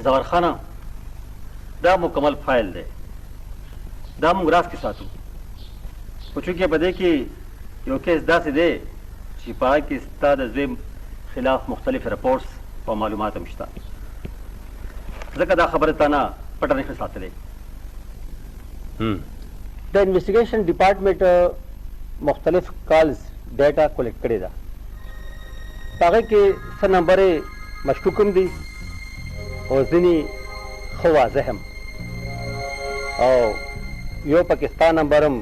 زور خانه دا مکمل فایل دی دا موږ راز کې ساتو خو چونکې په دې کې یو کیس داسې دی چې په هغه کې ستا د زوی خلاف مختلف رپورټس او معلومات هم شته ځکه دا خبره تا نه پټه نشي ساتلی د انویسټیګیشن ډپارټمنټ مختلف کالز ډیټا کلیکټ کړې ده په هغې کې څه نمبر یې مشکوک هم دي او ځینې ښه واضح هم او یو پاکستان نمبر هم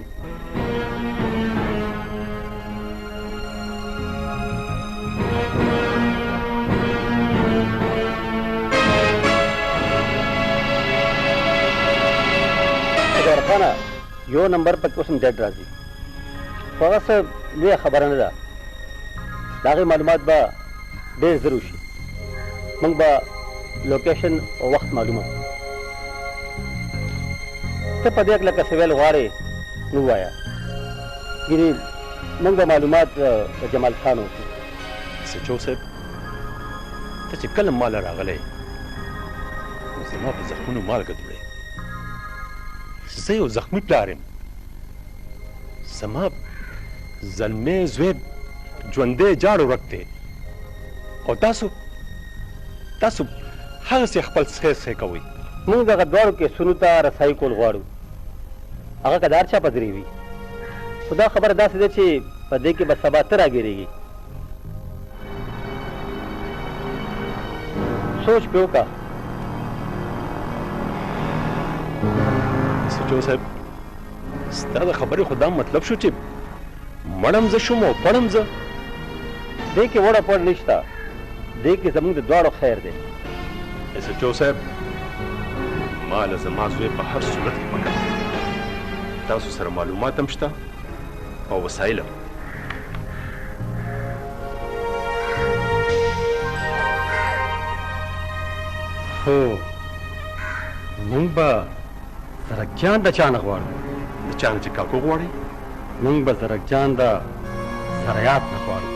خانه یو نمبر پکې اوس هم ډیډ راځي خو هغه څه لویه خبره نه ده د هغې معلومات به ډېر زر وشي موږ به لوکیشن او وخت معلومه ته په دې هکله که څه ویل غواړې نو ووایه ګینې موږ به معلومات د جمال خان وکړو سچو صاحب ته چې کله ماله راغلی زما په زخمونو مالګه دوړې زه یو زخمي پلار یم زما زلمی زوی ژوندی جاړ ورک دی او تاسو هغسې خپل څښی کوئ موږ دغه دواړو کیسونو ته رسایي کول غواړو هغه که د هر چا په ذریعه وي خو دا خبره داسې ده چې په دې کې به سبا ته راګیرېږي سوچ پې وکړه سچو صاحب ستا د خبرې خو دا مطلب شو چې مړم زه شوم او پړم زه دې کې وړه پړ نشته دې کې زموږ د دواړو خیر دی سچو صاحب ما له زما زوی په هر صورت کې پکار دی تاسو سره معلومات هم شته او وسایل هم هو موږ به زرکجان د چا نه غواړو د چا نه چې کاکو غواړئ موږ به زرکجان د سریات نه غواړو